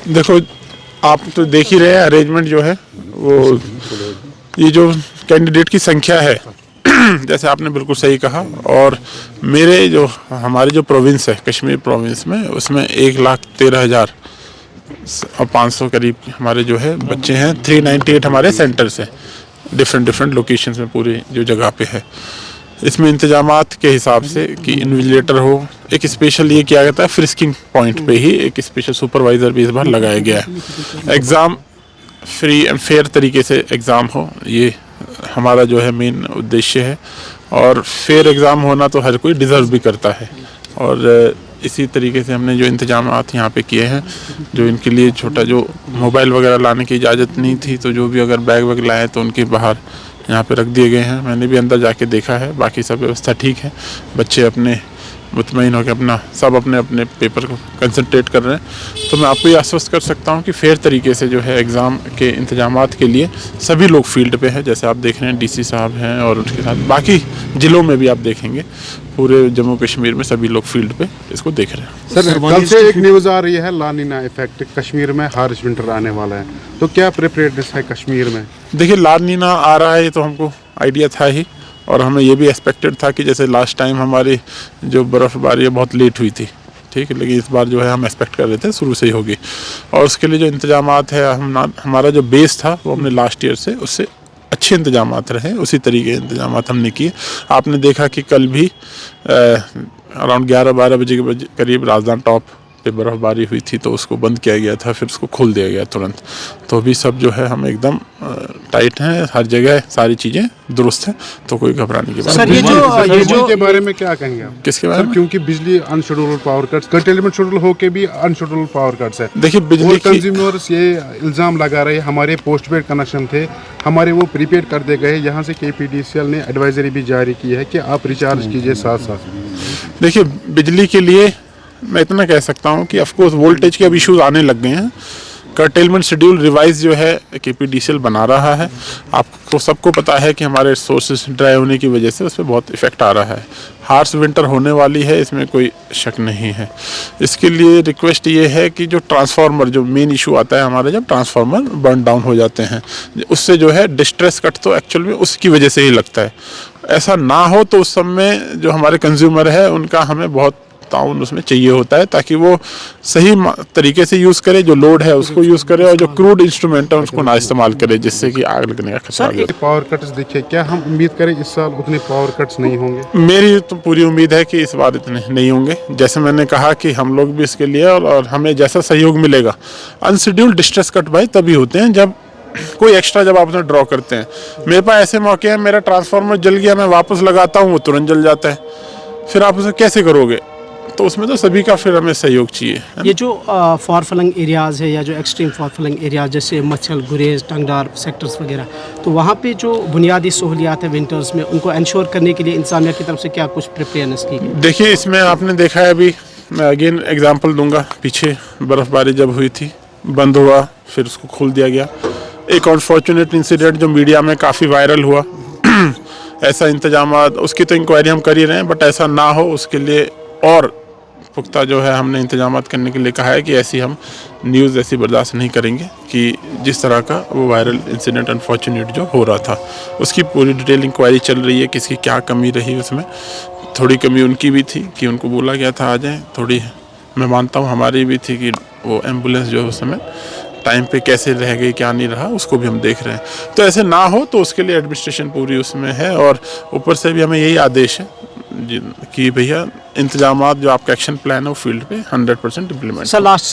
देखो, आप तो देख ही रहे हैं अरेंजमेंट जो है वो, ये जो कैंडिडेट की संख्या है जैसे आपने बिल्कुल सही कहा। और मेरे जो हमारी जो प्रोविंस है कश्मीर प्रोविंस में, उसमें 1,13,500 करीब हमारे जो है बच्चे हैं। 398 हमारे सेंटर्स हैं डिफरेंट लोकेशंस में पूरी जो जगह पे है। इसमें इंतजामात के हिसाब से कि इन्विजिलेटर हो, एक स्पेशल ये किया गया है फ्रिस्किंग पॉइंट पे ही एक स्पेशल सुपरवाइज़र भी इस बार लगाया गया है। एग्ज़ाम फ्री एंड फेयर तरीके से एग्ज़ाम हो, ये हमारा जो है मेन उद्देश्य है। और फेयर एग्ज़ाम होना तो हर कोई डिज़र्व भी करता है। और इसी तरीके से हमने जो इंतजामात यहाँ पे किए हैं, जो इनके लिए छोटा जो मोबाइल वगैरह लाने की इजाज़त नहीं थी, तो जो भी अगर बैग वैग लाए तो उनके बाहर यहाँ पे रख दिए गए हैं। मैंने भी अंदर जाके देखा है, बाकी सब व्यवस्था ठीक है। बच्चे अपने मुतमईन होकर अपना सब अपने अपने पेपर को कंसंट्रेट कर रहे हैं। तो मैं आपको ये आश्वस्त कर सकता हूँ कि फेयर तरीके से जो है एग्ज़ाम के इंतजामात के लिए सभी लोग फील्ड पे हैं। जैसे आप देख रहे हैं डीसी साहब हैं, और उसके साथ बाकी ज़िलों में भी आप देखेंगे पूरे जम्मू कश्मीर में सभी लोग फील्ड पे इसको देख रहे हैं। सर, कल से एक न्यूज़ आ रही है ला नीना इफेक्ट, कश्मीर में हार्श विंटर आने वाला है, तो क्या प्रिपरेडनेस है कश्मीर में? देखिए, ला नीना आ रहा है ये तो हमको आइडिया था ही, और हमें ये भी एक्सपेक्टेड था कि जैसे लास्ट टाइम हमारी जो बर्फ़बारी है बहुत लेट हुई थी, ठीक है, लेकिन इस बार जो है हम एक्सपेक्ट कर रहे थे शुरू से ही होगी। और उसके लिए जो इंतजामात है, हमारा जो बेस था वो हमने लास्ट ईयर से उससे अच्छे इंतजामात रहे, उसी तरीके के इंतजामात हमने किए। आपने देखा कि कल भी अराउंड 11-12 बजे के करीब राजधान टॉप पे बर्फ़बारी हुई थी, तो उसको बंद किया गया था, फिर उसको खोल दिया गया तुरंत। तो अभी सब जो है हम एकदम टाइट हैं, हर जगह सारी चीज़ें दुरुस्त हैं, तो कोई घबराने की बात नहीं। ये जो के बारे में क्या कहेंगे आप? किसके बारे में? क्योंकि बिजली unscheduled power cuts, curtailment schedule होके भी अनशेड्यूल्ड पावर कट्स है। देखिए, बिजली कंज्यूमर्स ये इल्ज़ाम लगा रहे हैं हमारे पोस्ट पेड कनेक्शन थे, हमारे वो प्रीपेड कर दिए गए। यहाँ से KPDCL ने एडवाइजरी भी जारी की है कि आप रिचार्ज कीजिए साथ साथ। देखिए, बिजली के लिए मैं इतना कह सकता हूँ कि ऑफकोर्स वोल्टेज के अब इश्यूज आने लग गए हैं। कर्टेलमेंट शेड्यूल रिवाइज जो है KPDCL बना रहा है। आपको सबको पता है कि हमारे सोर्सेज ड्राई होने की वजह से उस पर बहुत इफेक्ट आ रहा है। हार्श विंटर होने वाली है, इसमें कोई शक नहीं है। इसके लिए रिक्वेस्ट ये है कि जो ट्रांसफार्मर, जो मेन इशू आता है हमारे, जब ट्रांसफार्मर बर्न डाउन हो जाते हैं, उससे जो है डिस्ट्रेस कट तो एक्चुअल में उसकी वजह से ही लगता है। ऐसा ना हो तो उस समय जो हमारे कंज्यूमर है उनका हमें बहुत ताउन उसमें चाहिए होता है, ताकि वो सही तरीके से यूज़ करे, जो लोड है उसको यूज़ करे, और जो क्रूड इंस्ट्रूमेंट है उसको ना इस्तेमाल करे, जिससे कि आग लगने का खतरा हो। पावर कट्स देखिए, क्या हम उम्मीद करें इस साल उतने पावर कट्स नहीं होंगे? मेरी तो पूरी उम्मीद है कि इस बार इतने नहीं होंगे। जैसे मैंने कहा कि हम लोग भी इसके लिए और हमें जैसा सहयोग मिलेगा। अनशेड्यूल्ड डिस्ट्रेस कट भाई तभी होते हैं जब कोई एक्स्ट्रा, जब आप उसमें ड्रॉ करते हैं। मेरे पास ऐसे मौके हैं, मेरा ट्रांसफार्मर जल गया, मैं वापस लगाता हूँ, वो तुरंत जल जाता है, फिर आप उसे कैसे करोगे? तो उसमें तो सभी का फिर हमें सहयोग चाहिए। ये जो फार फ्लंग एरियाज़ है या जो एक्सट्रीम फार फ्लंग एरियाज जैसे मच्छल, गुरेज, टंगडार सेक्टर्स वगैरह, तो वहाँ पे जो बुनियादी सहूलियात है विंटर्स में, उनको इंश्योर करने के लिए इंतजामिया की तरफ से क्या कुछ प्रिपेयरनेस की गई? देखिए, इसमें आपने देखा है, अभी मैं अगेन एग्जांपल दूंगा, पीछे बर्फ़बारी जब हुई थी, बंद हुआ, फिर उसको खोल दिया गया। एक अनफॉर्चुनेट इंसिडेंट जो मीडिया में काफ़ी वायरल हुआ ऐसा इंतजामात, उसकी तो इंक्वायरी हम कर ही रहे हैं, बट ऐसा ना हो उसके लिए और पुख्ता जो है हमने इंतजामात करने के लिए कहा है कि ऐसी हम न्यूज़ ऐसी बर्दाश्त नहीं करेंगे कि जिस तरह का वो वायरल इंसिडेंट अनफॉर्चुनेट जो हो रहा था, उसकी पूरी डिटेल इंक्वायरी चल रही है, किसकी क्या कमी रही उसमें। थोड़ी कमी उनकी भी थी कि उनको बोला गया था आ जाएँ, थोड़ी मैं मानता हूँ हमारी भी थी कि वो एम्बुलेंस जो है उस समय टाइम पे कैसे रह गई, क्या नहीं रहा, उसको भी हम देख रहे हैं। तो ऐसे ना हो तो उसके लिए एडमिनिस्ट्रेशन पूरी उसमें है, और ऊपर से भी हमें यही आदेश है कि भैया इंतजामात, जो आपका एक्शन प्लान है वो फील्ड पे 100% इम्प्लीमेंट। Sir, last